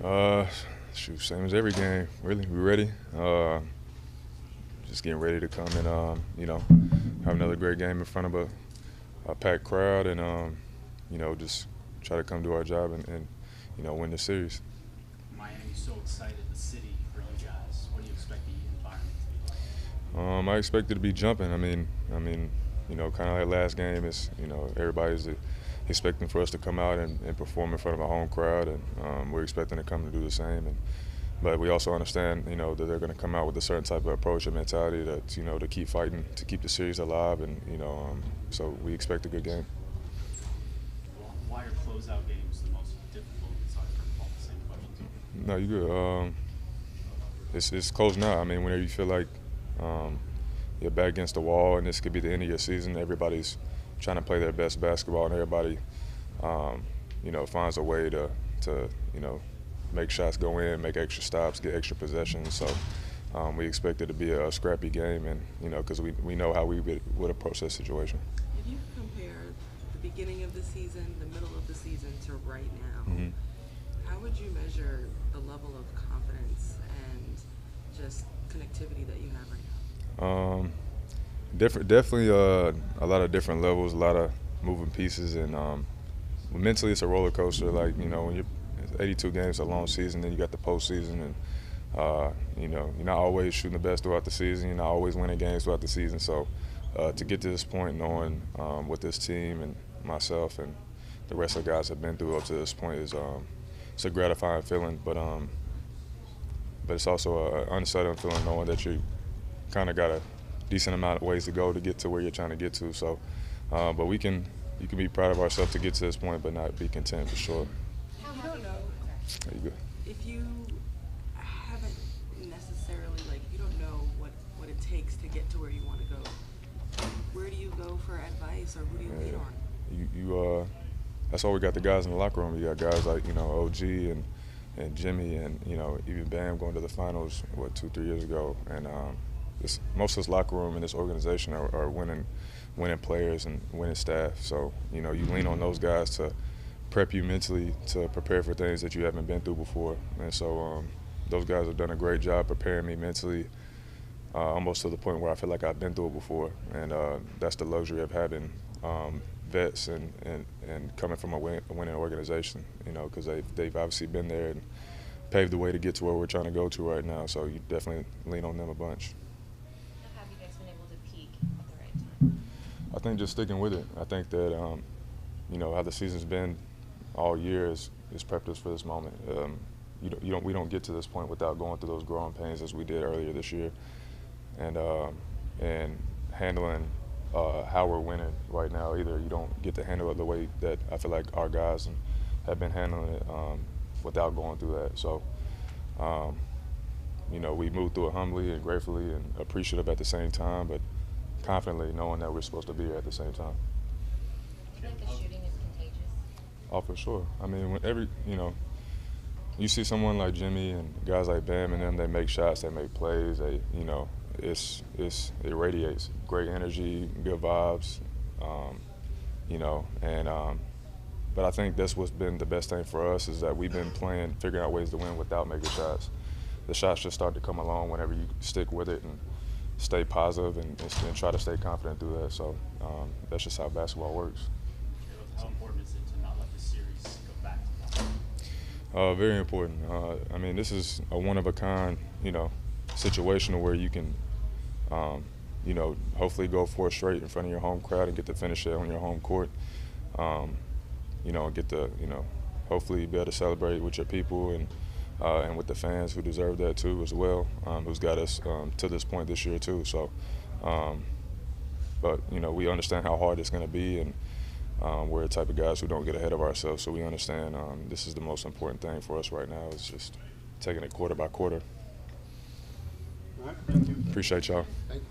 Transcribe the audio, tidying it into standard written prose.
Uh, Shoot, same as every game. Really, we ready. Just getting ready to come and have another great game in front of a packed crowd, and just try to come do our job and win the series. Miami's so excited, the city, for you guys. What do you expect the environment to be like? I expect it to be jumping. Kind of like last game is, everybody's expecting for us to come out and perform in front of a home crowd, and we're expecting to come to do the same. But we also understand, that they're going to come out with a certain type of approach and mentality to keep fighting, to keep the series alive, and so we expect a good game. Why are closeout games the most difficult? Sorry for all the same questions. No, you good. It's close now. I mean, whenever you feel like you're back against the wall, and this could be the end of your season, everybody's trying to play their best basketball, and everybody, finds a way to make shots go in, make extra stops, get extra possessions. So we expect it to be a scrappy game, and because we know how we would approach that situation. If you compare the beginning of the season, the middle of the season to right now, how would you measure the level of confidence and just connectivity that you have right now? Definitely a lot of different levels, a lot of moving pieces, and mentally it's a roller coaster. Like when you're 82 games, a long season, then you got the postseason, and you're not always shooting the best throughout the season. You're not always winning games throughout the season. So to get to this point, knowing what this team and myself and the rest of the guys have been through up to this point is it's a gratifying feeling. But it's also an unsettling feeling knowing that you kind of got a decent amount of ways to go to get to where you're trying to get to. So, but you can be proud of ourselves to get to this point, but not be content for sure. You don't know There you go. if you haven't necessarily, you don't know what it takes to get to where you want to go. Where do you go for advice, or who do you lean on? You that's why we got the guys in the locker room. You got guys like OG and Jimmy, and even Bam going to the finals 2-3 years ago, and most of this locker room and this organization are winning players and winning staff. So you lean on those guys to prep you mentally to prepare for things that you haven't been through before. And so those guys have done a great job preparing me mentally, almost to the point where I feel like I've been through it before. And that's the luxury of having vets and coming from a winning organization, because they've obviously been there and paved the way to get to where we're trying to go to right now. So you definitely lean on them a bunch. How have you guys been able to peak at the right time? I think just sticking with it. I think that how the season's been all year is prepped us for this moment. We don't get to this point without going through those growing pains as we did earlier this year, and handling how we're winning right now. Either you don't get to handle it the way that I feel like our guys have been handling it without going through that. So, we moved through it humbly and gratefully and appreciative at the same time, but confidently knowing that we're supposed to be here at the same time. Do you think the shooting is contagious? Oh, for sure. I mean, whenever you see someone like Jimmy and guys like Bam and them, they make shots, they make plays, it radiates great energy, good vibes, but I think that's what's been the best thing for us is that we've been figuring out ways to win without making shots. The shots just start to come along whenever you stick with it and stay positive and try to stay confident through that. So that's just how basketball works. How important is it to not let the series go back to back? Very important. This is a one-of-a-kind, situation where you can, hopefully go for it straight in front of your home crowd and get to finish it on your home court. And get to, hopefully be able to celebrate with your people and with the fans who deserve that too as well, who's got us to this point this year too. So, but we understand how hard it's going to be, and we're the type of guys who don't get ahead of ourselves. So we understand this is the most important thing for us right now is just taking it quarter by quarter. All right, thank you. Appreciate y'all. Thank you.